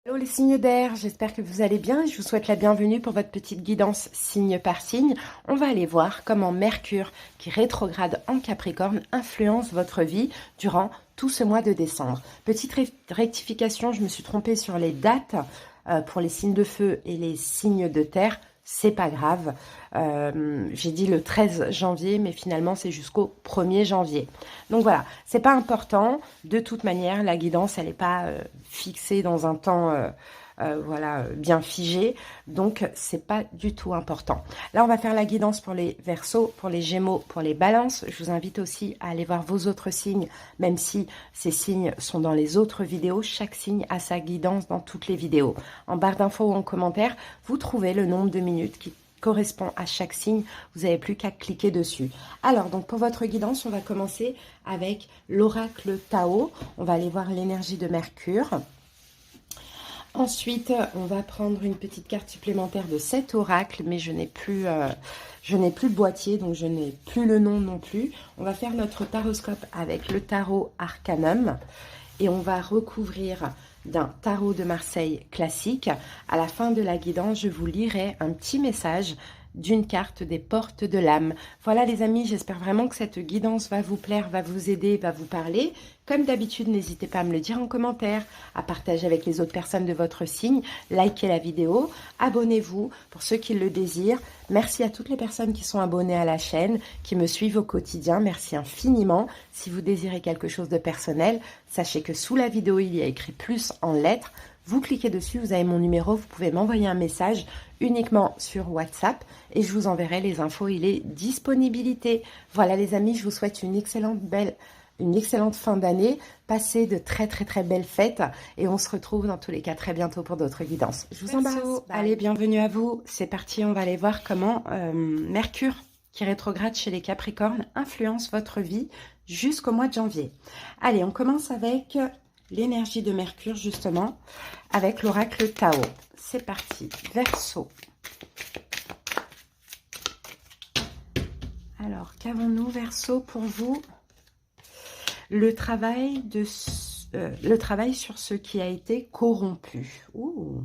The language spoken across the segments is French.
Hello les signes d'air, j'espère que vous allez bien et je vous souhaite la bienvenue pour votre petite guidance signe par signe. On va aller voir comment Mercure, qui rétrograde en Capricorne, influence votre vie durant tout ce mois de décembre. Petite rectification, je me suis trompée sur les dates pour les signes de feu et les signes de terre. C'est pas grave, j'ai dit le 13 janvier, mais finalement c'est jusqu'au 1er janvier. Donc voilà, c'est pas important. De toute manière, la guidance, elle n'est pas fixée dans un temps voilà, bien figé. Donc c'est pas du tout important. Là, on va faire la guidance pour les Verseaux, pour les Gémeaux, pour les Balances. Je vous invite aussi à aller voir vos autres signes, même si ces signes sont dans les autres vidéos. Chaque signe a sa guidance dans toutes les vidéos. En barre d'infos ou en commentaire, vous trouvez le nombre de minutes qui correspond à chaque signe. Vous n'avez plus qu'à cliquer dessus. Alors, donc pour votre guidance, on va commencer avec l'oracle Tao. On va aller voir l'énergie de Mercure. Ensuite, on va prendre une petite carte supplémentaire de cet oracle, mais je n'ai plus le boîtier, donc je n'ai plus le nom non plus. On va faire notre taroscope avec le tarot Arcanum et on va recouvrir d'un tarot de Marseille classique. À la fin de la guidance, je vous lirai un petit message d'une carte des portes de l'âme. Voilà les amis, j'espère vraiment que cette guidance va vous plaire, va vous aider, va vous parler. Comme d'habitude, n'hésitez pas à me le dire en commentaire, à partager avec les autres personnes de votre signe, likez la vidéo, abonnez-vous pour ceux qui le désirent. Merci à toutes les personnes qui sont abonnées à la chaîne, qui me suivent au quotidien, merci infiniment. Si vous désirez quelque chose de personnel, sachez que sous la vidéo, il y a écrit plus en lettres. Vous cliquez dessus, vous avez mon numéro, vous pouvez m'envoyer un message uniquement sur WhatsApp et je vous enverrai les infos et les disponibilités. Voilà les amis, je vous souhaite une excellente fin d'année. Passez de très belles fêtes et on se retrouve dans tous les cas très bientôt pour d'autres guidances. Je vous embrasse. Allez, bienvenue à vous. C'est parti, on va aller voir comment Mercure, qui rétrograde chez les Capricornes, influence votre vie jusqu'au mois de janvier. Allez, on commence avec l'énergie de Mercure, justement, avec l'oracle Tao. C'est parti. Verseau. Alors, qu'avons-nous, Verseau, pour vous? Le travail sur ce qui a été corrompu. Ouh.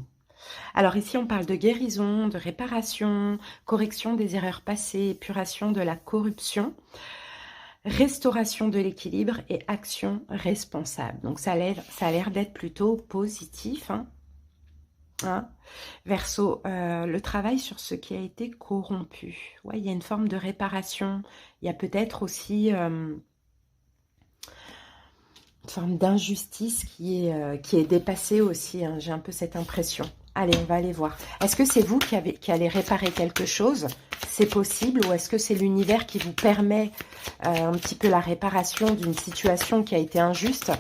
Alors ici, on parle de guérison, de réparation, correction des erreurs passées, épuration de la corruption, restauration de l'équilibre et action responsable. Donc ça a l'air d'être plutôt positif. Verseau, le travail sur ce qui a été corrompu. Ouais, il y a une forme de réparation. Il y a peut-être aussi une forme d'injustice qui est dépassée aussi. J'ai un peu cette impression. Allez, on va aller voir. Est-ce que c'est vous qui allez réparer quelque chose? C'est possible, ou est-ce que c'est l'univers qui vous permet un petit peu la réparation d'une situation qui a été injuste?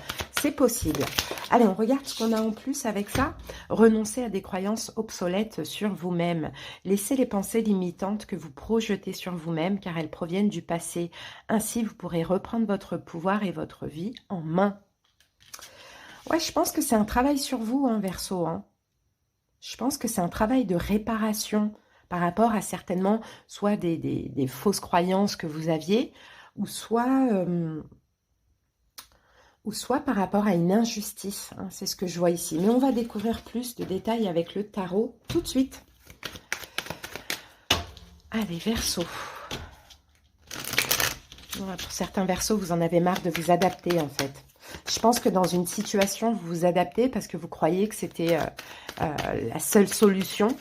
C'est possible. Allez, on regarde ce qu'on a en plus avec ça. Renoncez à des croyances obsolètes sur vous-même. Laissez les pensées limitantes que vous projetez sur vous-même, car elles proviennent du passé. Ainsi, vous pourrez reprendre votre pouvoir et votre vie en main. Ouais, je pense que c'est un travail sur vous, Verseau. Je pense que c'est un travail de réparation par rapport à certainement soit des fausses croyances que vous aviez, ou soit par rapport à une injustice. C'est ce que je vois ici. Mais on va découvrir plus de détails avec le tarot tout de suite. Allez, Verseau. Pour certains Verseaux, vous en avez marre de vous adapter en fait. Je pense que dans une situation, vous vous adaptez parce que vous croyez que c'était la seule solution.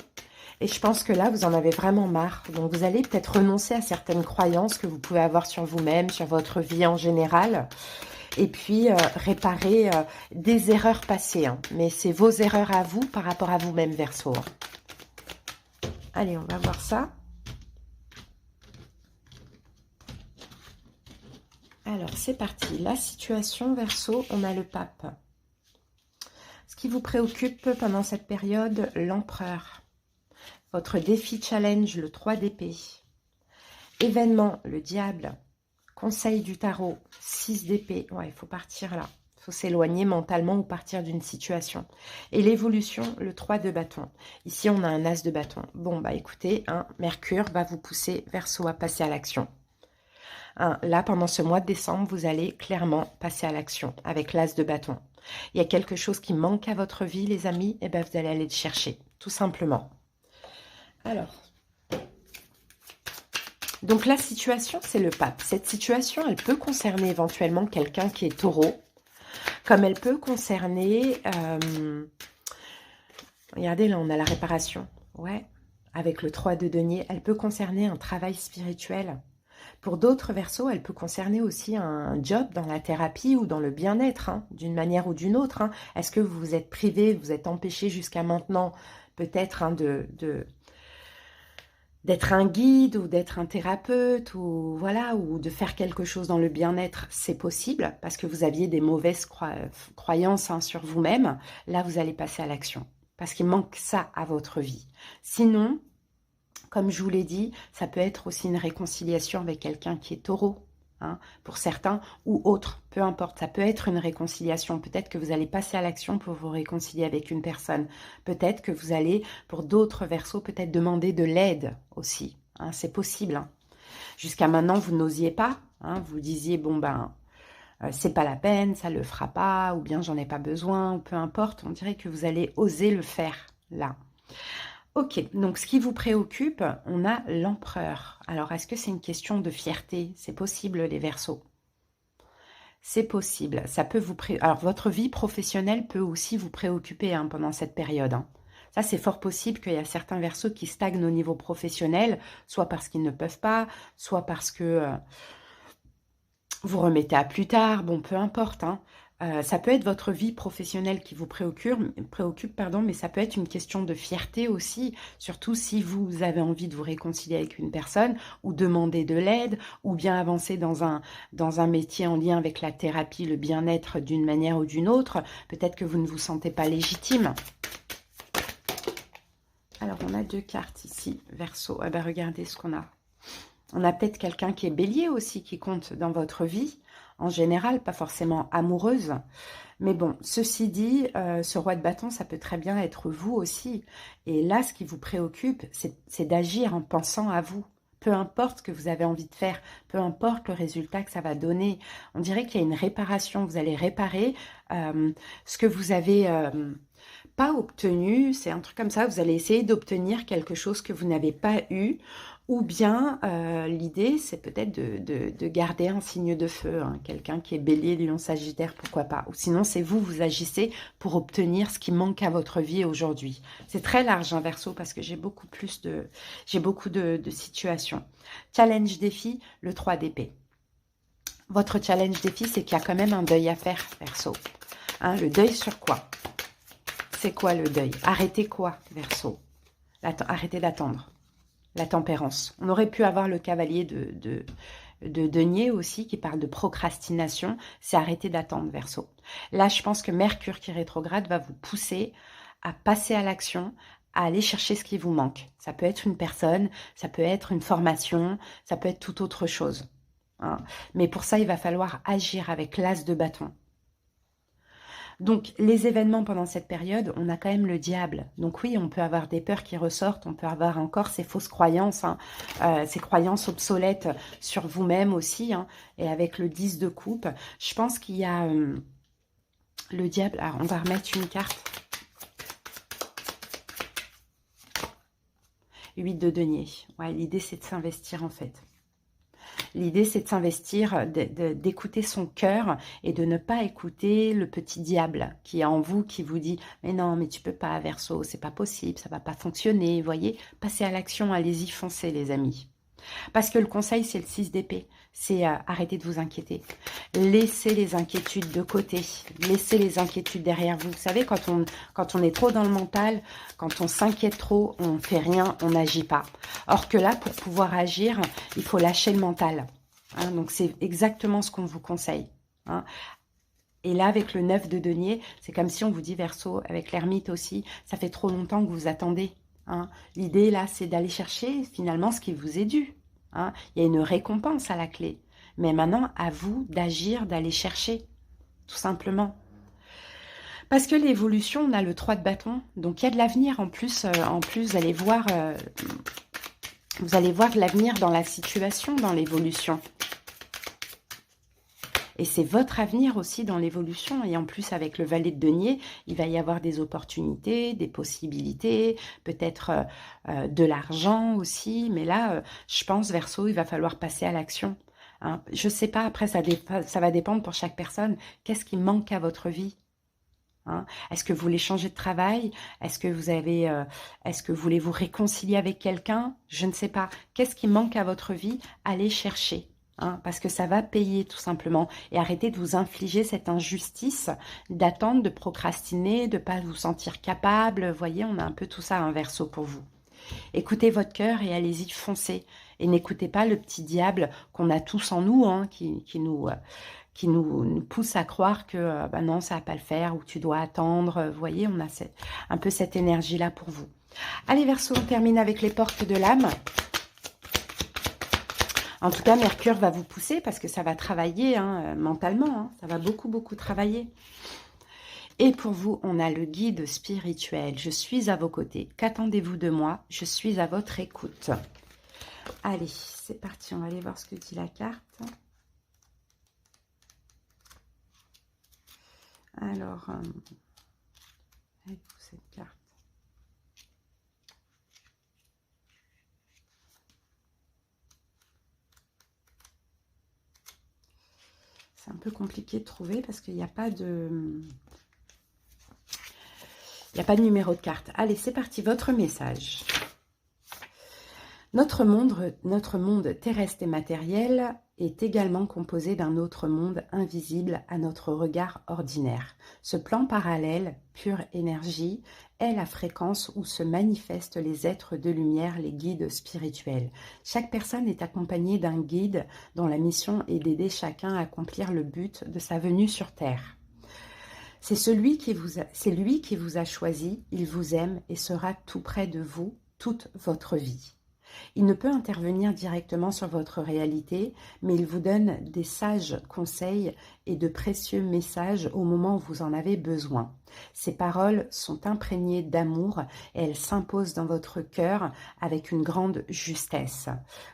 Et je pense que là, vous en avez vraiment marre. Donc, vous allez peut-être renoncer à certaines croyances que vous pouvez avoir sur vous-même, sur votre vie en général. Et puis, réparer des erreurs passées. Mais c'est vos erreurs à vous par rapport à vous-même, Verseau. Allez, on va voir ça. Alors, c'est parti. La situation, Verseau, on a le pape. Ce qui vous préoccupe pendant cette période, l'empereur. Votre défi challenge, le 3 d'épée. Événement, le diable. Conseil du tarot, 6 d'épée. Ouais, il faut partir là. Il faut s'éloigner mentalement ou partir d'une situation. Et l'évolution, le 3 de bâton. Ici, on a un as de bâton. Bon, bah écoutez, Mercure va vous pousser, Verseau, à passer à l'action. Là, pendant ce mois de décembre, vous allez clairement passer à l'action avec l'as de bâton. Il y a quelque chose qui manque à votre vie, les amis, et bien vous allez aller le chercher, tout simplement. Alors, donc la situation, c'est le pape. Cette situation, elle peut concerner éventuellement quelqu'un qui est taureau, comme elle peut concerner... regardez, là, on a la réparation. Ouais, avec le 3 de denier, elle peut concerner un travail spirituel. Pour d'autres Verseaux, elle peut concerner aussi un job dans la thérapie ou dans le bien-être, hein, d'une manière ou d'une autre. Hein. Est-ce que vous vous êtes privé, vous êtes empêché jusqu'à maintenant, peut-être, hein, d'être un guide ou d'être un thérapeute ou voilà, ou de faire quelque chose dans le bien-être, c'est possible parce que vous aviez des mauvaises croyances, hein, sur vous-même. Là, vous allez passer à l'action parce qu'il manque ça à votre vie. Sinon, comme je vous l'ai dit, ça peut être aussi une réconciliation avec quelqu'un qui est taureau, hein, pour certains, ou autre, peu importe. Ça peut être une réconciliation. Peut-être que vous allez passer à l'action pour vous réconcilier avec une personne. Peut-être que vous allez, pour d'autres Verseaux, peut-être demander de l'aide aussi. Hein, c'est possible. Hein. Jusqu'à maintenant, vous n'osiez pas. Hein, vous disiez, bon ben, c'est pas la peine, ça le fera pas, ou bien j'en ai pas besoin, ou peu importe. On dirait que vous allez oser le faire, là. Ok, donc ce qui vous préoccupe, on a l'empereur. Alors, est-ce que c'est une question de fierté? C'est possible, les Verseaux. C'est possible. Ça peut vous Alors, votre vie professionnelle peut aussi vous préoccuper, hein, pendant cette période. Hein. Ça, c'est fort possible qu'il y a certains Verseaux qui stagnent au niveau professionnel, soit parce qu'ils ne peuvent pas, soit parce que vous remettez à plus tard. Bon, peu importe, hein. Ça peut être votre vie professionnelle qui vous préoccupe, pardon, mais ça peut être une question de fierté aussi, surtout si vous avez envie de vous réconcilier avec une personne ou demander de l'aide ou bien avancer dans un métier en lien avec la thérapie, le bien-être d'une manière ou d'une autre. Peut-être que vous ne vous sentez pas légitime. Alors, on a 2 cartes ici, Verseau. Ah ben, regardez ce qu'on a. On a peut-être quelqu'un qui est bélier aussi, qui compte dans votre vie, en général, pas forcément amoureuse. Mais bon, ceci dit, ce roi de bâton, ça peut très bien être vous aussi. Et là, ce qui vous préoccupe, c'est d'agir en pensant à vous. Peu importe ce que vous avez envie de faire, peu importe le résultat que ça va donner. On dirait qu'il y a une réparation, vous allez réparer ce que vous avez... pas obtenu, c'est un truc comme ça, vous allez essayer d'obtenir quelque chose que vous n'avez pas eu, ou bien l'idée c'est peut-être de garder un signe de feu, hein, quelqu'un qui est bélier, lion, sagittaire, pourquoi pas, ou sinon c'est vous agissez pour obtenir ce qui manque à votre vie aujourd'hui. C'est très large, hein, Verseau, parce que j'ai beaucoup de situations. Challenge défi, le 3 d'épée. Votre challenge défi, c'est qu'il y a quand même un deuil à faire, Verseau. Hein, le deuil sur quoi? C'est quoi le deuil? Arrêtez quoi, Verseau? Arrêtez d'attendre. La tempérance. On aurait pu avoir le cavalier de denier aussi, qui parle de procrastination. C'est arrêter d'attendre, Verseau. Là, je pense que Mercure qui rétrograde va vous pousser à passer à l'action, à aller chercher ce qui vous manque. Ça peut être une personne, ça peut être une formation, ça peut être tout autre chose. Hein. Mais pour ça, il va falloir agir avec l'as de bâton. Donc, les événements pendant cette période, on a quand même le diable. Donc oui, on peut avoir des peurs qui ressortent, on peut avoir encore ces fausses croyances, hein, ces croyances obsolètes sur vous-même aussi. Hein, et avec le 10 de coupe, je pense qu'il y a le diable. Alors, on va remettre une carte. 8 de denier. Ouais, l'idée, c'est de s'investir en fait. L'idée, c'est de s'investir, d'écouter son cœur et de ne pas écouter le petit diable qui est en vous, qui vous dit « Mais non, mais tu peux pas, Verseau, c'est pas possible, ça va pas fonctionner. » Vous voyez, passez à l'action, allez-y, foncez les amis. Parce que le conseil, c'est le 6 d'épée. C'est arrêtez de vous inquiéter. Laissez les inquiétudes de côté. Laissez les inquiétudes derrière vous. Vous savez, quand on est trop dans le mental, quand on s'inquiète trop, on ne fait rien, on n'agit pas. Or que là, pour pouvoir agir, il faut lâcher le mental. Hein, donc, c'est exactement ce qu'on vous conseille. Hein. Et là, avec le 9 de denier, c'est comme si on vous dit, Verseau, avec l'ermite aussi, ça fait trop longtemps que vous attendez. Hein. L'idée, là, c'est d'aller chercher finalement ce qui vous est dû. Hein. Il y a une récompense à la clé. Mais maintenant, à vous d'agir, d'aller chercher, tout simplement. Parce que l'évolution, on a le 3 de bâton. Donc, il y a de l'avenir en plus. Vous allez voir l'avenir dans la situation, dans l'évolution. Et c'est votre avenir aussi dans l'évolution. Et en plus, avec le valet de denier, il va y avoir des opportunités, des possibilités, peut-être de l'argent aussi. Mais là, je pense, Verseau, il va falloir passer à l'action. Hein. Je ne sais pas, après, ça va dépendre pour chaque personne. Qu'est-ce qui manque à votre vie? Hein? Est-ce que vous voulez changer de travail? Est-ce que est-ce que vous voulez vous réconcilier avec quelqu'un? Je ne sais pas. Qu'est-ce qui manque à votre vie? Allez chercher. Hein, parce que ça va payer tout simplement. Et arrêtez de vous infliger cette injustice, d'attendre, de procrastiner, de ne pas vous sentir capable. Vous voyez, on a un peu tout ça, un Verseau pour vous. Écoutez votre cœur et allez-y, foncez. Et n'écoutez pas le petit diable qu'on a tous en nous, hein, qui nous pousse à croire que bah non, ça va pas le faire, ou tu dois attendre. Vous voyez, on a un peu cette énergie-là pour vous. Allez, Verseau, on termine avec les portes de l'âme. En tout cas, Mercure va vous pousser parce que ça va travailler hein, mentalement. Hein, ça va beaucoup, beaucoup travailler. Et pour vous, on a le guide spirituel. Je suis à vos côtés. Qu'attendez-vous de moi? Je suis à votre écoute. Allez, c'est parti. On va aller voir ce que dit la carte. Alors, elle est où cette carte? C'est un peu compliqué de trouver parce qu'il n'y a pas de... Il n'y a pas de numéro de carte. Allez, c'est parti, votre message. Notre monde terrestre et matériel est également composé d'un autre monde invisible à notre regard ordinaire. Ce plan parallèle, pure énergie, est la fréquence où se manifestent les êtres de lumière, les guides spirituels. Chaque personne est accompagnée d'un guide dont la mission est d'aider chacun à accomplir le but de sa venue sur Terre. C'est lui qui vous a choisi, il vous aime et sera tout près de vous toute votre vie. Il ne peut intervenir directement sur votre réalité, mais il vous donne des sages conseils et de précieux messages au moment où vous en avez besoin. Ces paroles sont imprégnées d'amour et elles s'imposent dans votre cœur avec une grande justesse.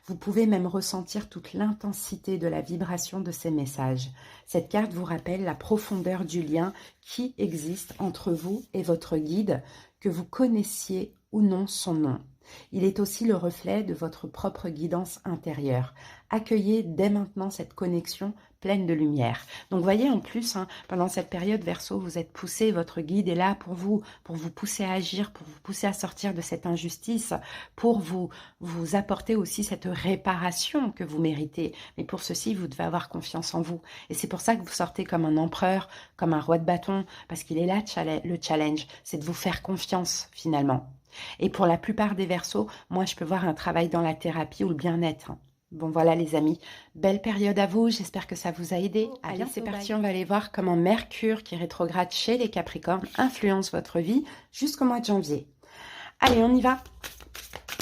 Vous pouvez même ressentir toute l'intensité de la vibration de ces messages. Cette carte vous rappelle la profondeur du lien qui existe entre vous et votre guide, que vous connaissiez ou non son nom. Il est aussi le reflet de votre propre guidance intérieure. Accueillez dès maintenant cette connexion pleine de lumière. Donc, voyez, en plus, hein, pendant cette période, Verseau, vous êtes poussé, votre guide est là pour vous pousser à agir, pour vous pousser à sortir de cette injustice, pour vous apporter aussi cette réparation que vous méritez. Mais pour ceci, vous devez avoir confiance en vous. Et c'est pour ça que vous sortez comme un empereur, comme un roi de bâton, parce qu'il est là le challenge, c'est de vous faire confiance finalement. Et pour la plupart des Verseaux, moi, je peux voir un travail dans la thérapie ou le bien-être. Bon, voilà les amis, belle période à vous, j'espère que ça vous a aidé. Allez, c'est parti, on va aller voir comment Mercure, qui rétrograde chez les Capricornes, influence votre vie jusqu'au mois de janvier. Allez, on y va.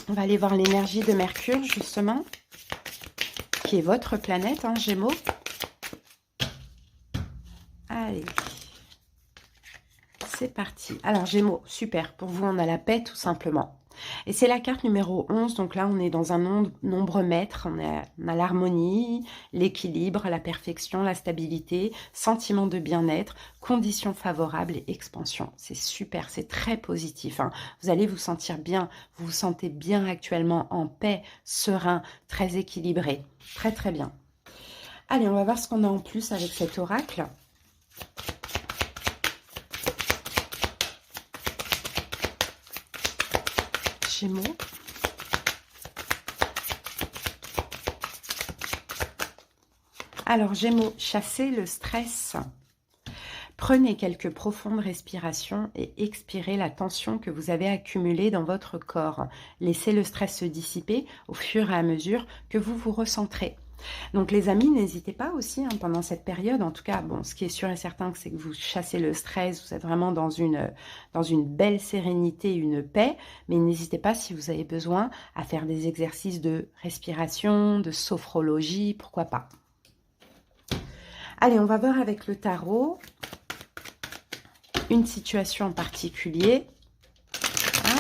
On va aller voir l'énergie de Mercure, justement, qui est votre planète, hein, Gémeaux. Allez. C'est parti. Alors, Gémeaux, super. Pour vous, on a la paix, tout simplement. Et c'est la carte numéro 11. Donc là, on est dans un nombre maître. On a l'harmonie, l'équilibre, la perfection, la stabilité, sentiment de bien-être, conditions favorables et expansion. C'est super, c'est très positif. Hein. Vous allez vous sentir bien. Vous vous sentez bien actuellement, en paix, serein, très équilibré. Très, très bien. Allez, on va voir ce qu'on a en plus avec cet oracle. Gémeaux. Alors, Gémeaux, chassez le stress. Prenez quelques profondes respirations et expirez la tension que vous avez accumulée dans votre corps. Laissez le stress se dissiper au fur et à mesure que vous vous recentrez. Donc les amis, n'hésitez pas aussi hein, pendant cette période, en tout cas, bon, ce qui est sûr et certain, c'est que vous chassez le stress, vous êtes vraiment dans une belle sérénité, une paix, mais n'hésitez pas si vous avez besoin à faire des exercices de respiration, de sophrologie, pourquoi pas. Allez, on va voir avec le tarot une situation en particulier.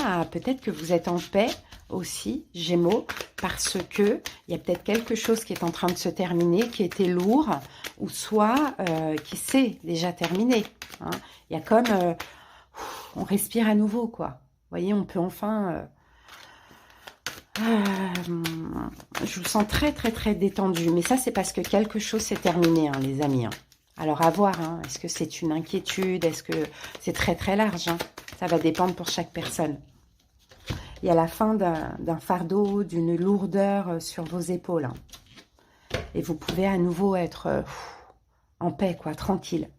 Ah, peut-être que vous êtes en paix aussi, Gémeaux, parce que il y a peut-être quelque chose qui est en train de se terminer, qui était lourd, ou soit qui s'est déjà terminé. Hein. Il y a comme... on respire à nouveau, quoi. Vous voyez, on peut enfin... je vous sens très, très, très détendu. Mais ça, c'est parce que quelque chose s'est terminé, hein, les amis. Hein. Alors, à voir. Hein. Est-ce que c'est une inquiétude? Est-ce que c'est très, très large? Hein. Ça va dépendre pour chaque personne. Il y a la fin d'un fardeau, d'une lourdeur sur vos épaules. Hein. Et vous pouvez à nouveau être en paix, quoi, tranquille.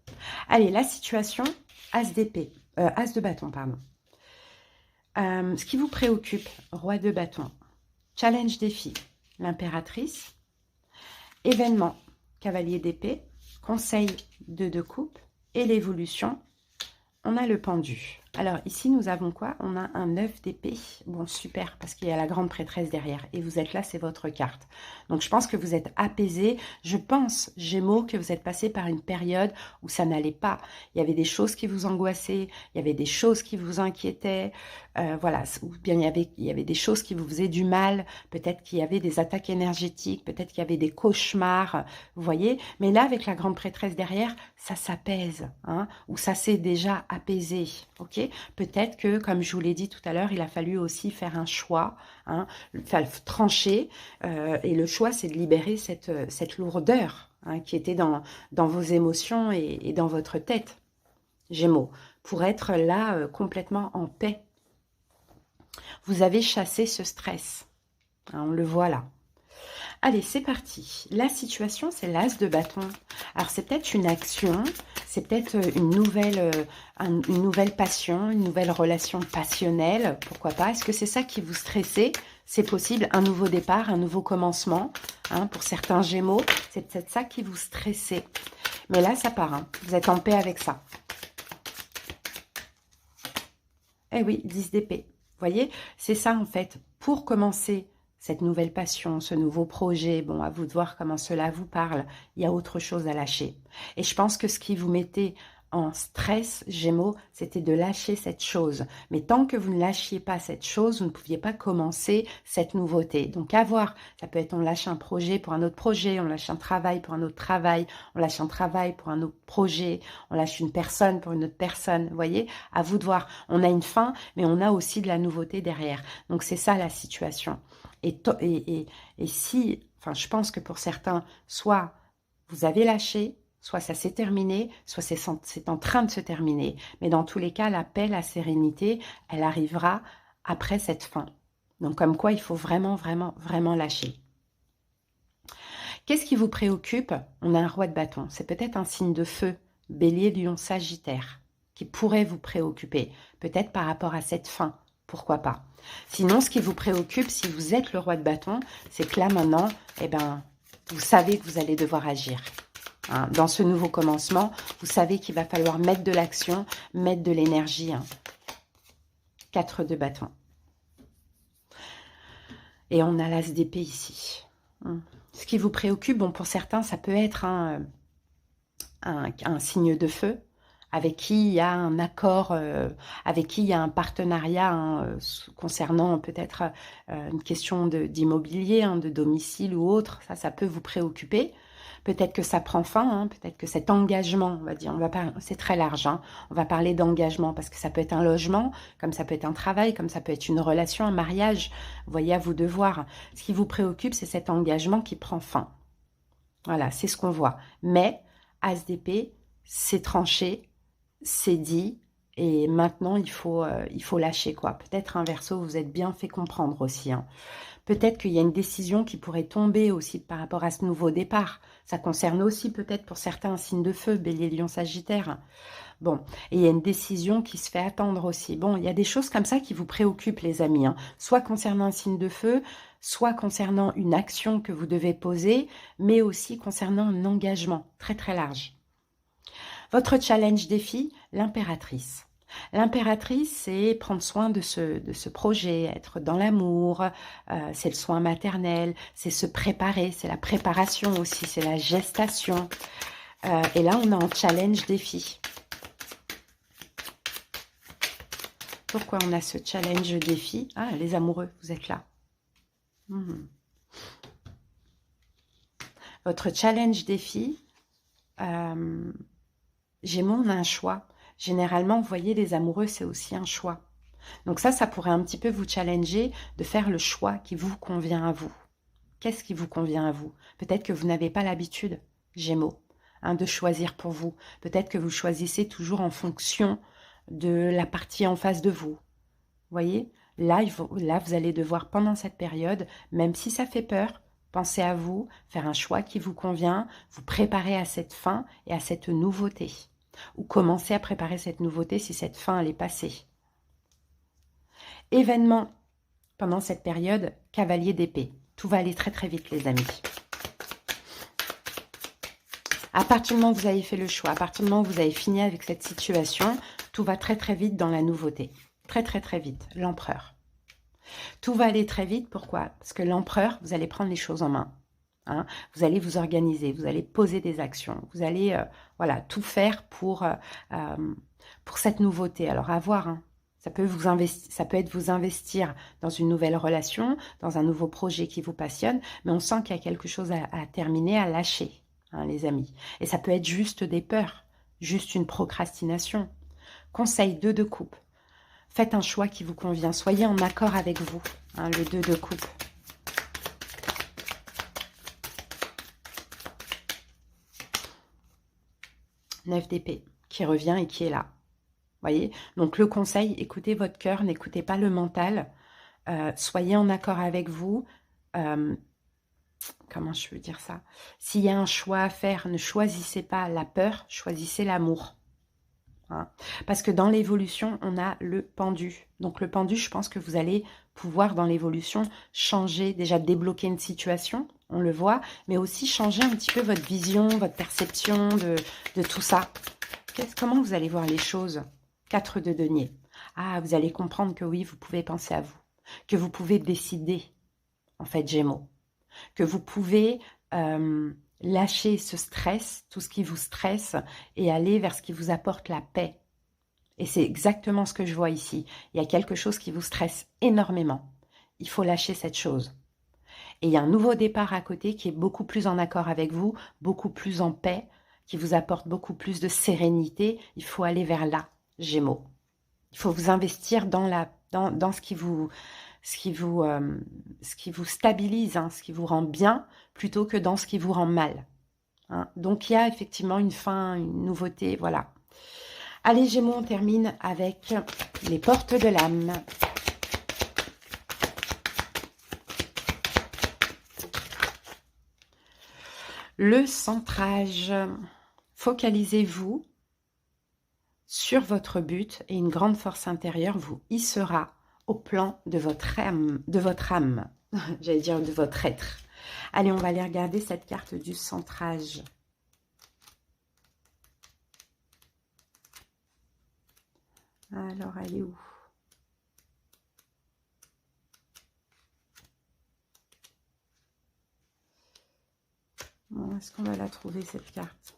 Allez, la situation, As d'épée. As de bâton, pardon. Ce qui vous préoccupe, Roi de bâton. Challenge défi, l'impératrice. Événement, cavalier d'épée. Conseil de deux coupes. Et l'évolution, on a le pendu. Alors ici, nous avons quoi? On a un 9 d'épée. Bon, super, parce qu'il y a la grande prêtresse derrière. Et vous êtes là, c'est votre carte. Donc, je pense que vous êtes apaisé. Je pense, Gémeaux, que vous êtes passé par une période où ça n'allait pas. Il y avait des choses qui vous angoissaient. Il y avait des choses qui vous inquiétaient. Voilà, ou bien il y avait des choses qui vous faisaient du mal. Peut-être qu'il y avait des attaques énergétiques. Peut-être qu'il y avait des cauchemars. Vous voyez? Mais là, avec la grande prêtresse derrière, ça s'apaise. Hein, ou ça s'est déjà apaisé. Ok? Peut-être que, comme je vous l'ai dit tout à l'heure, il a fallu aussi faire un choix, hein, trancher. Et le choix, c'est de libérer cette lourdeur hein, qui était dans vos émotions et dans votre tête, Gémeaux, pour être là complètement en paix. Vous avez chassé ce stress. Hein, on le voit là. Allez, c'est parti. La situation, c'est l'as de bâton. Alors, c'est peut-être une action, c'est peut-être une nouvelle passion, une nouvelle relation passionnelle, pourquoi pas. Est-ce que c'est ça qui vous stressait? C'est possible, un nouveau départ, un nouveau commencement. Hein, pour certains Gémeaux, c'est peut-être ça qui vous stressait. Mais là, ça part. Hein. Vous êtes en paix avec ça. Eh oui, 10 d'épée. Vous voyez, c'est ça en fait. Pour commencer cette nouvelle passion, ce nouveau projet, bon, à vous de voir comment cela vous parle, il y a autre chose à lâcher. Et je pense que ce qui vous mettait en stress, Gémeaux, c'était de lâcher cette chose. Mais tant que vous ne lâchiez pas cette chose, vous ne pouviez pas commencer cette nouveauté. Donc à voir, ça peut être on lâche un projet pour un autre projet, on lâche un travail pour un autre travail, on lâche un travail pour un autre projet, on lâche une personne pour une autre personne. Vous voyez, à vous de voir. On a une fin, mais on a aussi de la nouveauté derrière. Donc c'est ça la situation. Et si, enfin, je pense que pour certains, soit vous avez lâché, soit ça s'est terminé, soit c'est en train de se terminer. Mais dans tous les cas, la paix, la sérénité, elle arrivera après cette fin. Donc, comme quoi, il faut vraiment, vraiment, vraiment lâcher. Qu'est-ce qui vous préoccupe? On a un roi de bâton. C'est peut-être un signe de feu, bélier, lion, sagittaire, qui pourrait vous préoccuper. Peut-être par rapport à cette fin. Pourquoi pas? Sinon, ce qui vous préoccupe, si vous êtes le roi de bâton, c'est que là, maintenant, eh ben, vous savez que vous allez devoir agir. Hein, dans ce nouveau commencement, vous savez qu'il va falloir mettre de l'action, mettre de l'énergie. Hein. 4 de bâton. Et on a l'as d'épée ici. Ce qui vous préoccupe, bon, pour certains, ça peut être un signe de feu, avec qui il y a un accord, avec qui il y a un partenariat hein, concernant peut-être une question d'immobilier, hein, de domicile ou autre. Ça peut vous préoccuper. Peut-être que ça prend fin, hein, peut-être que cet engagement, on va dire, c'est très large, hein, on va parler d'engagement parce que ça peut être un logement, comme ça peut être un travail, comme ça peut être une relation, un mariage. Vous voyez, à vous de voir. Ce qui vous préoccupe, c'est cet engagement qui prend fin. Voilà, c'est ce qu'on voit. Mais, As d'épée, c'est tranché, c'est dit, et maintenant, il faut lâcher, quoi. Peut-être un verseau, vous êtes bien fait comprendre aussi, hein. Peut-être qu'il y a une décision qui pourrait tomber aussi par rapport à ce nouveau départ. Ça concerne aussi peut-être pour certains un signe de feu, bélier, lion, sagittaire. Bon, et il y a une décision qui se fait attendre aussi. Bon, il y a des choses comme ça qui vous préoccupent, les amis. Hein. Soit concernant un signe de feu, soit concernant une action que vous devez poser, mais aussi concernant un engagement très très large. Votre challenge défi, l'impératrice. L'impératrice, c'est prendre soin de ce projet, être dans l'amour, c'est le soin maternel, c'est se préparer, c'est la préparation aussi, c'est la gestation. Et là, on a un challenge défi. Pourquoi on a ce challenge défi? Ah, les amoureux, vous êtes là. Mhm. Votre challenge défi, Gémeaux, on a un choix. Généralement, vous voyez, les amoureux, c'est aussi un choix. Donc ça pourrait un petit peu vous challenger de faire le choix qui vous convient à vous. Qu'est-ce qui vous convient à vous? Peut-être que vous n'avez pas l'habitude, Gémeaux, hein, de choisir pour vous. Peut-être que vous choisissez toujours en fonction de la partie en face de vous. Vous voyez? Là, vous allez devoir, pendant cette période, même si ça fait peur, penser à vous, faire un choix qui vous convient, vous préparer à cette fin et à cette nouveauté. Ou commencer à préparer cette nouveauté si cette fin elle est passée. Événement pendant cette période, cavalier d'épée. Tout va aller très très vite, les amis. À partir du moment où vous avez fait le choix, à partir du moment où vous avez fini avec cette situation, tout va très très vite dans la nouveauté. Très très très vite. L'empereur. Tout va aller très vite. Pourquoi? Parce que l'empereur, vous allez prendre les choses en main. Hein, vous allez vous organiser, vous allez poser des actions, vous allez voilà, tout faire pour cette nouveauté. Alors à voir, hein. Ça peut être vous investir dans une nouvelle relation, dans un nouveau projet qui vous passionne, mais on sent qu'il y a quelque chose à terminer, à lâcher, hein, les amis. Et ça peut être juste des peurs, juste une procrastination. Conseil 2 de coupe. Faites un choix qui vous convient. Soyez en accord avec vous, hein, le 2 de coupe. Neuf d'épée qui revient et qui est là. Voyez, donc le conseil, écoutez votre cœur, n'écoutez pas le mental, soyez en accord avec vous. Comment je veux dire ça? S'il y a un choix à faire, ne choisissez pas la peur, choisissez l'amour. Hein, parce que dans l'évolution, on a le pendu. Donc le pendu, je pense que vous allez pouvoir dans l'évolution changer, déjà débloquer une situation, on le voit, mais aussi changer un petit peu votre vision, votre perception de tout ça. Comment vous allez voir les choses? 4 de denier. Ah, vous allez comprendre que oui, vous pouvez penser à vous. Que vous pouvez décider, en fait, Gémeaux. Que vous pouvez lâcher ce stress, tout ce qui vous stresse, et aller vers ce qui vous apporte la paix. Et c'est exactement ce que je vois ici. Il y a quelque chose qui vous stresse énormément. Il faut lâcher cette chose. Et il y a un nouveau départ à côté qui est beaucoup plus en accord avec vous, beaucoup plus en paix, qui vous apporte beaucoup plus de sérénité. Il faut aller vers là, Gémeaux. Il faut vous investir dans ce qui vous stabilise, hein, ce qui vous rend bien, plutôt que dans ce qui vous rend mal. Hein. Donc il y a effectivement une fin, une nouveauté, voilà. Allez Gémeaux, on termine avec les portes de l'âme. Le centrage. Focalisez-vous sur votre but et une grande force intérieure vous hissera au plan de votre âme, j'allais dire de votre être. Allez, on va aller regarder cette carte du centrage. Alors, elle est où? Bon, est-ce qu'on va la trouver, cette carte?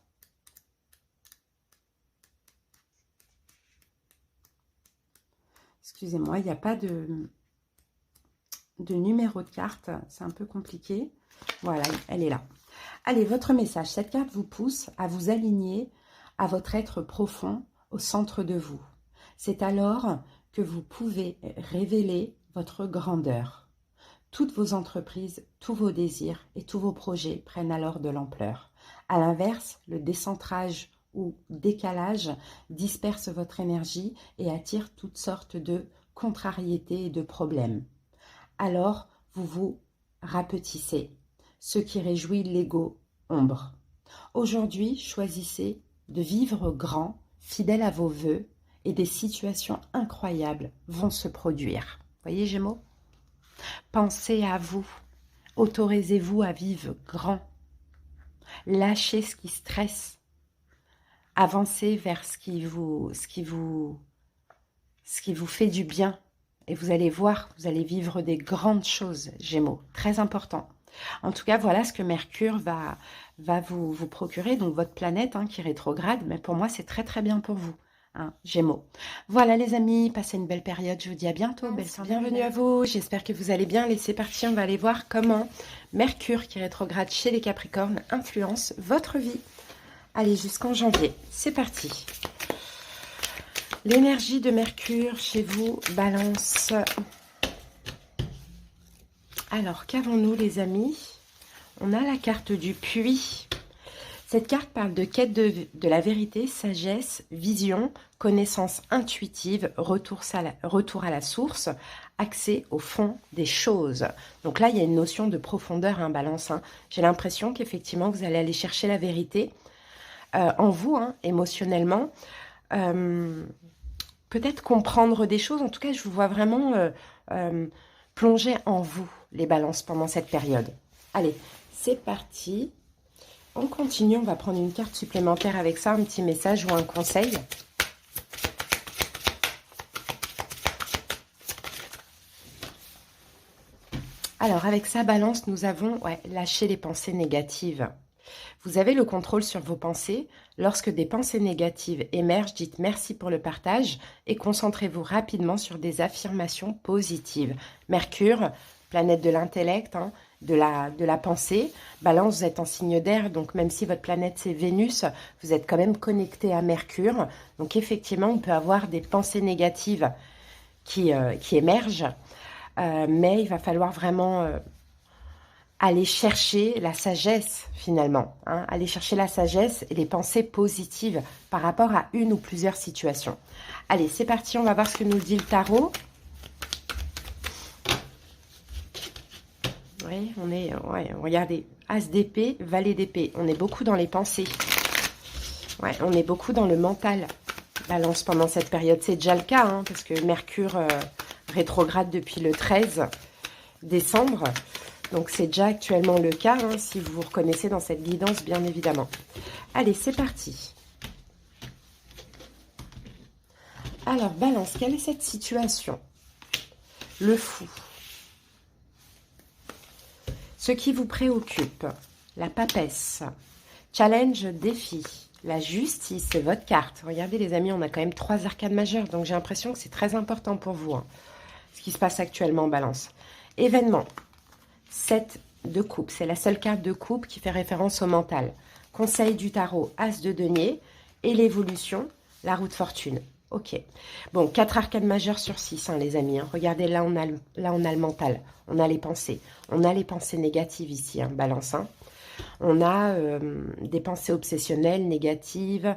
Excusez-moi, il n'y a pas de numéro de carte. C'est un peu compliqué. Voilà, elle est là. Allez, votre message. Cette carte vous pousse à vous aligner à votre être profond au centre de vous. C'est alors que vous pouvez révéler votre grandeur. Toutes vos entreprises, tous vos désirs et tous vos projets prennent alors de l'ampleur. À l'inverse, le décentrage ou décalage disperse votre énergie et attire toutes sortes de contrariétés et de problèmes. Alors, vous vous rapetissez, ce qui réjouit l'ego ombre. Aujourd'hui, choisissez de vivre grand, fidèle à vos vœux, et des situations incroyables vont se produire. Voyez Gémeaux? Pensez à vous, autorisez-vous à vivre grand, lâchez ce qui stresse, avancez vers ce qui vous fait du bien. Et vous allez voir, vous allez vivre des grandes choses, Gémeaux. Très important. En tout cas, voilà ce que Mercure va vous procurer. Donc, votre planète qui est rétrograde, mais pour moi, c'est très, très bien pour vous. hein, Gémeaux. Voilà les amis, passez une belle période, je vous dis à bientôt, belle soirée. Bienvenue à vous, j'espère que vous allez bien. Allez, c'est parti, on va aller voir comment Mercure qui rétrograde chez les Capricornes influence votre vie. Allez, jusqu'en janvier, c'est parti. L'énergie de Mercure chez vous, Balance. Alors, qu'avons-nous les amis? On a la carte du puits. Cette carte parle de quête de la vérité, sagesse, vision, connaissance intuitive, retour à la source, accès au fond des choses. Donc là, il y a une notion de profondeur, hein, Balance. Hein. J'ai l'impression qu'effectivement, vous allez aller chercher la vérité en vous, hein, émotionnellement. Peut-être comprendre des choses. En tout cas, je vous vois vraiment plonger en vous, les Balances, pendant cette période. Allez, c'est parti. On continue, on va prendre une carte supplémentaire avec ça, un petit message ou un conseil. Alors, avec ça, Balance, nous avons lâché les pensées négatives. Vous avez le contrôle sur vos pensées. Lorsque des pensées négatives émergent, dites merci pour le partage et concentrez-vous rapidement sur des affirmations positives. Mercure, planète de l'intellect, hein, de la pensée. Balance, vous êtes en signe d'air, donc même si votre planète c'est Vénus, vous êtes quand même connecté à Mercure. Donc effectivement, on peut avoir des pensées négatives qui émergent, mais il va falloir vraiment aller chercher la sagesse finalement, hein, aller chercher la sagesse et les pensées positives par rapport à une ou plusieurs situations. Allez, c'est parti, on va voir ce que nous dit le tarot. Oui, on est, regardez, As d'épée, Valet d'épée. On est beaucoup dans les pensées. Ouais, on est beaucoup dans le mental, Balance, pendant cette période. C'est déjà le cas, hein, parce que Mercure rétrograde depuis le 13 décembre. Donc, c'est déjà actuellement le cas, hein, si vous vous reconnaissez dans cette guidance, bien évidemment. Allez, c'est parti. Alors, Balance, quelle est cette situation? Le fou. Ce qui vous préoccupe, la papesse, challenge, défi, la justice, c'est votre carte. Regardez les amis, on a quand même 3 arcanes majeures, donc j'ai l'impression que c'est très important pour vous, hein, ce qui se passe actuellement en Balance. Événement, 7 de coupe, c'est la seule carte de coupe qui fait référence au mental. Conseil du tarot, As de denier, et l'évolution, la roue de fortune. Ok. Bon, 4 arcanes majeures sur 6, hein, les amis. Hein. Regardez, là on a le mental. On a les pensées. On a les pensées négatives ici, hein, Balance. Hein. On a des pensées obsessionnelles, négatives,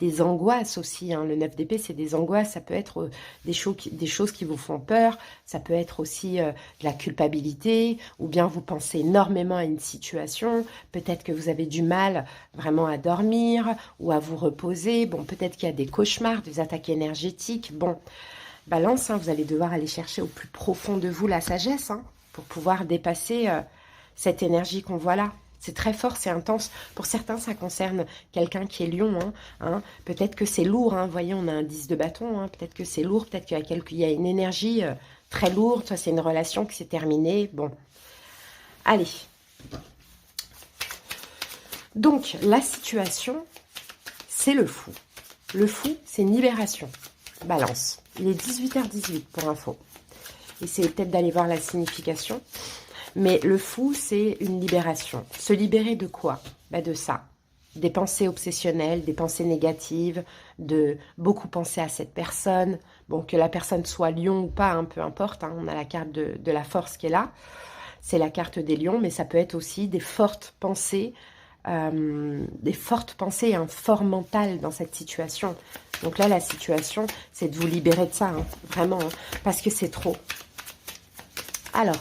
des angoisses aussi. Hein. Le 9 d'épée, c'est des angoisses. Ça peut être des choses qui vous font peur. Ça peut être aussi de la culpabilité. Ou bien vous pensez énormément à une situation. Peut-être que vous avez du mal vraiment à dormir ou à vous reposer. Bon, peut-être qu'il y a des cauchemars, des attaques énergétiques. Bon, Balance, hein, vous allez devoir aller chercher au plus profond de vous la sagesse, hein, pour pouvoir dépasser cette énergie qu'on voit là. C'est très fort, c'est intense. Pour certains, ça concerne quelqu'un qui est lion. Hein. Peut-être que c'est lourd. Hein. Vous voyez, on a un 10 de bâton. Hein. Peut-être que c'est lourd. Peut-être qu'il y a une énergie très lourde. Soit c'est une relation qui s'est terminée. Bon. Allez. Donc, la situation, c'est le fou. Le fou, c'est une libération. Balance. Il est 18h18 pour info. Essayez peut-être d'aller voir la signification. Mais le fou, c'est une libération. Se libérer de quoi? De ça. Des pensées obsessionnelles, des pensées négatives, de beaucoup penser à cette personne. Bon, que la personne soit lion ou pas, hein, peu importe. Hein, on a la carte de la force qui est là. C'est la carte des lions, mais ça peut être aussi des fortes pensées et un fort mental dans cette situation. Donc là, la situation, c'est de vous libérer de ça, hein, vraiment, hein, parce que c'est trop. Alors,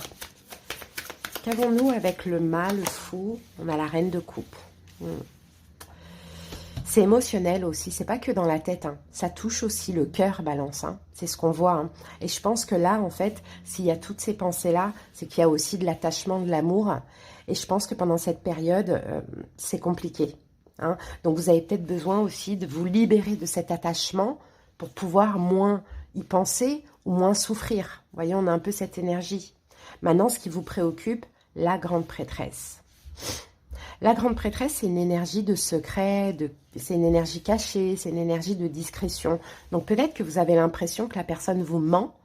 qu'avons-nous avec le mât, le fou? On a la reine de coupe. C'est émotionnel aussi, c'est pas que dans la tête. Hein. Ça touche aussi le cœur, Balance. Hein. C'est ce qu'on voit. Hein. Et je pense que là, en fait, s'il y a toutes ces pensées-là, c'est qu'il y a aussi de l'attachement, de l'amour. Et je pense que pendant cette période, c'est compliqué. Hein. Donc vous avez peut-être besoin aussi de vous libérer de cet attachement pour pouvoir moins y penser ou moins souffrir. Vous voyez, on a un peu cette énergie. Maintenant, ce qui vous préoccupe, la grande prêtresse. La grande prêtresse, c'est une énergie de secret, c'est une énergie cachée, c'est une énergie de discrétion. Donc peut-être que vous avez l'impression que la personne vous ment,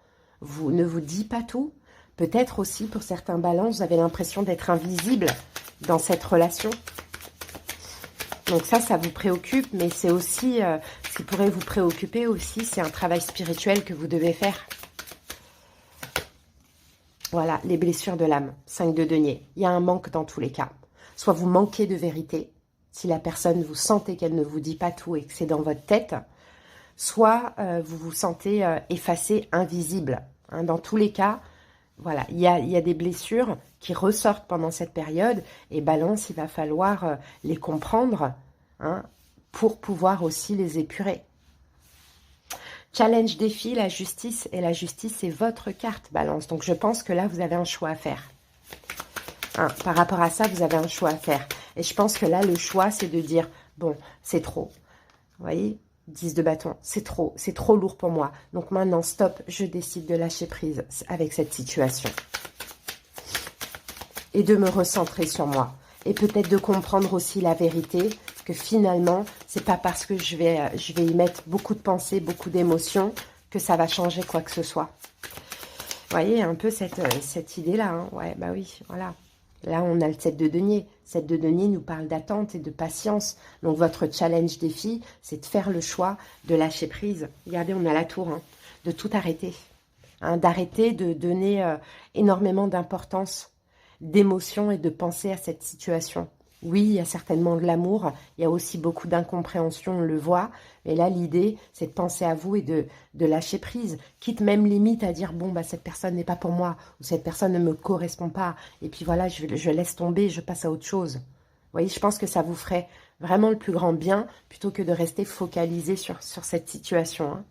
ne vous dit pas tout. Peut-être aussi, pour certains balances, vous avez l'impression d'être invisible dans cette relation. Donc ça vous préoccupe, mais c'est aussi, ce qui pourrait vous préoccuper aussi, c'est un travail spirituel que vous devez faire. Voilà, les blessures de l'âme, 5 de denier. Il y a un manque dans tous les cas. Soit vous manquez de vérité, si la personne, vous sentez qu'elle ne vous dit pas tout et que c'est dans votre tête, soit vous vous sentez effacé, invisible. Hein, dans tous les cas, voilà, il y a des blessures qui ressortent pendant cette période, et balance, il va falloir les comprendre, hein, pour pouvoir aussi les épurer. Challenge, défi, la justice, et la justice, c'est votre carte, balance. Donc je pense que là, vous avez un choix à faire. Hein, par rapport à ça, vous avez un choix à faire. Et je pense que là, le choix, c'est de dire, bon, c'est trop. Vous voyez, 10 de bâton, c'est trop lourd pour moi. Donc maintenant, stop, je décide de lâcher prise avec cette situation. Et de me recentrer sur moi. Et peut-être de comprendre aussi la vérité, que finalement, c'est pas parce que je vais y mettre beaucoup de pensées, beaucoup d'émotions, que ça va changer quoi que ce soit. Vous voyez, un peu cette idée-là. Hein. Ouais, bah oui, voilà. Là, on a le 7 de denier. 7 de denier nous parle d'attente et de patience. Donc, votre challenge défi, c'est de faire le choix de lâcher prise. Regardez, on a la tour, hein, de tout arrêter. Hein, d'arrêter de donner énormément d'importance, d'émotion et de penser à cette situation. Oui, il y a certainement de l'amour. Il y a aussi beaucoup d'incompréhension, on le voit. Mais là, l'idée, c'est de penser à vous et de lâcher prise. Quitte même limite à dire, bon, bah, cette personne n'est pas pour moi. Ou cette personne ne me correspond pas. Et puis voilà, je laisse tomber, je passe à autre chose. Vous voyez, je pense que ça vous ferait vraiment le plus grand bien, plutôt que de rester focalisé sur cette situation. Hein.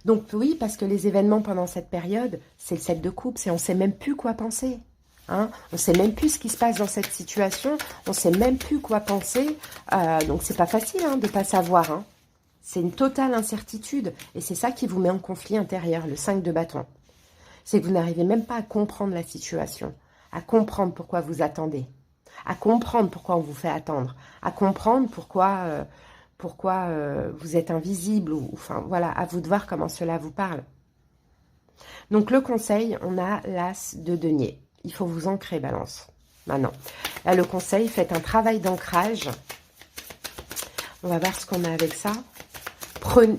Donc oui, parce que les événements pendant cette période, c'est le 7 de coupe. On ne sait même plus quoi penser. Hein, on ne sait même plus ce qui se passe dans cette situation, on ne sait même plus quoi penser, donc c'est pas facile hein, de ne pas savoir. Hein. C'est une totale incertitude, et c'est ça qui vous met en conflit intérieur, le 5 de bâton. C'est que vous n'arrivez même pas à comprendre la situation, à comprendre pourquoi vous attendez, à comprendre pourquoi on vous fait attendre, à comprendre pourquoi vous êtes invisible, ou enfin voilà, à vous de voir comment cela vous parle. Donc le conseil, on a l'as de denier. Il faut vous ancrer, balance. Maintenant, là, le conseil, faites un travail d'ancrage. On va voir ce qu'on a avec ça.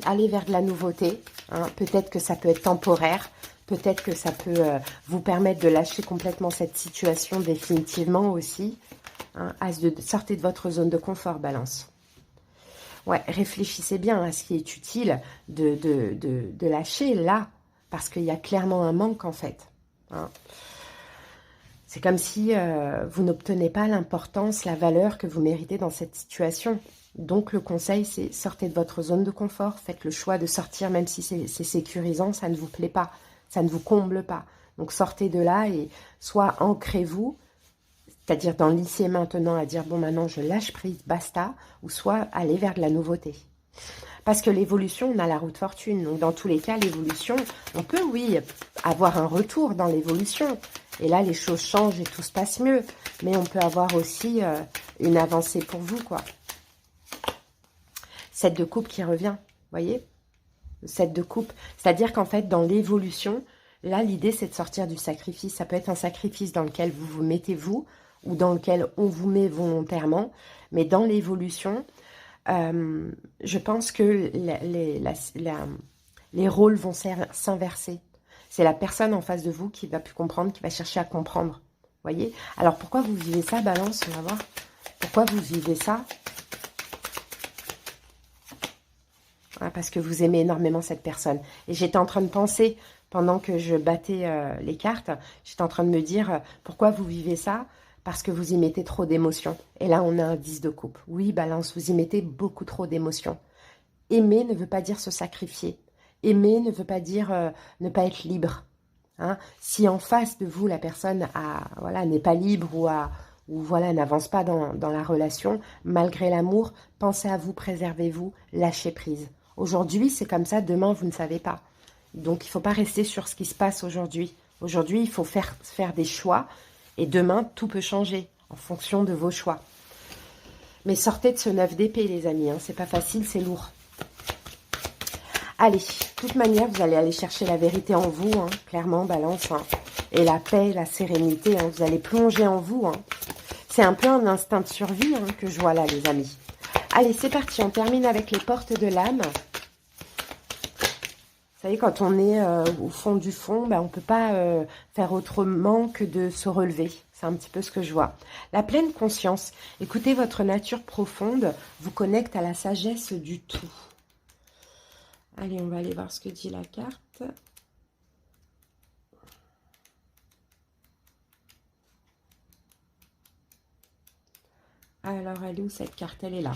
Allez vers de la nouveauté. Hein. Peut-être que ça peut être temporaire. Peut-être que ça peut vous permettre de lâcher complètement cette situation définitivement aussi. Hein. Sortez de votre zone de confort, balance. Ouais, réfléchissez bien à ce qui est utile de lâcher là. Parce qu'il y a clairement un manque, en fait. Hein. C'est comme si vous n'obtenez pas l'importance, la valeur que vous méritez dans cette situation. Donc, le conseil, c'est sortez de votre zone de confort. Faites le choix de sortir, même si c'est sécurisant, ça ne vous plaît pas. Ça ne vous comble pas. Donc, sortez de là et soit ancrez-vous, c'est-à-dire dans l'ici maintenant, à dire, bon, maintenant, je lâche prise, basta, ou soit allez vers de la nouveauté. Parce que l'évolution, on a la roue de fortune. Donc, dans tous les cas, l'évolution, on peut, oui, avoir un retour dans l'évolution. Et là, les choses changent et tout se passe mieux. Mais on peut avoir aussi une avancée pour vous, quoi. 7 de coupe qui revient, vous voyez? Le 7 de coupe. C'est-à-dire qu'en fait, dans l'évolution, là, l'idée, c'est de sortir du sacrifice. Ça peut être un sacrifice dans lequel vous vous mettez vous, ou dans lequel on vous met volontairement. Mais dans l'évolution, je pense que les rôles vont s'inverser. C'est la personne en face de vous qui va plus comprendre, qui va chercher à comprendre. Vous voyez? Alors, pourquoi vous vivez ça, balance? On va voir. Pourquoi vous vivez ça? Ah, parce que vous aimez énormément cette personne. Et j'étais en train de penser, pendant que je battais les cartes, j'étais en train de me dire, pourquoi vous vivez ça? Parce que vous y mettez trop d'émotions. Et là, on a un 10 de coupe. Oui, balance, vous y mettez beaucoup trop d'émotions. Aimer ne veut pas dire se sacrifier. Aimer ne veut pas dire ne pas être libre. Hein. Si en face de vous, la personne n'est pas libre ou voilà, n'avance pas dans la relation, malgré l'amour, pensez à vous, préservez-vous, lâchez prise. Aujourd'hui, c'est comme ça, demain, vous ne savez pas. Donc, il ne faut pas rester sur ce qui se passe aujourd'hui. Aujourd'hui, il faut faire des choix et demain, tout peut changer. en fonction de vos choix. Mais sortez de ce 9 d'épée, les amis, hein. C'est pas facile, c'est lourd. Allez, de toute manière, vous allez aller chercher la vérité en vous, hein, clairement, Balance. Hein. Et la paix, la sérénité, hein, vous allez plonger en vous. Hein. C'est un peu un instinct de survie hein, que je vois là, les amis. Allez, c'est parti, on termine avec les portes de l'âme. Vous savez, quand on est au fond du fond, ben, on ne peut pas faire autrement que de se relever. C'est un petit peu ce que je vois. La pleine conscience. Écoutez, votre nature profonde vous connecte à la sagesse du tout. Allez, on va aller voir ce que dit la carte. Alors, elle est où cette carte? Elle est là.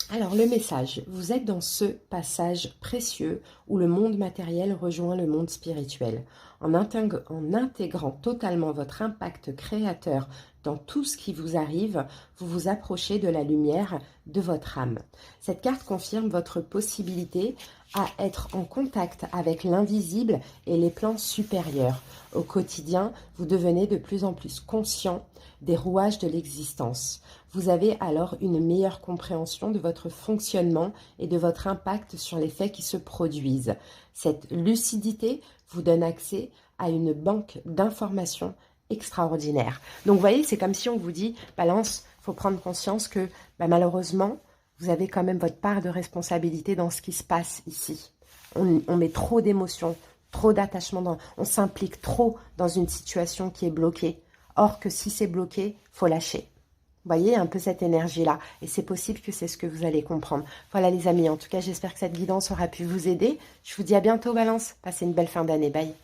Alors, le message. Vous êtes dans ce passage précieux où le monde matériel rejoint le monde spirituel. En intégrant totalement votre impact créateur dans tout ce qui vous arrive, vous vous approchez de la lumière de votre âme. Cette carte confirme votre possibilité à être en contact avec l'invisible et les plans supérieurs. Au quotidien, vous devenez de plus en plus conscient des rouages de l'existence. Vous avez alors une meilleure compréhension de votre fonctionnement et de votre impact sur les faits qui se produisent. Cette lucidité vous donne accès à une banque d'informations extraordinaire. Donc, vous voyez, c'est comme si on vous dit, Balance, il faut prendre conscience que, malheureusement, vous avez quand même votre part de responsabilité dans ce qui se passe ici. On met trop d'émotions, trop d'attachement, on s'implique trop dans une situation qui est bloquée. Or que si c'est bloqué, faut lâcher. Vous voyez un peu cette énergie-là. Et c'est possible que c'est ce que vous allez comprendre. Voilà les amis, en tout cas, j'espère que cette guidance aura pu vous aider. Je vous dis à bientôt, Balance. Passez une belle fin d'année. Bye.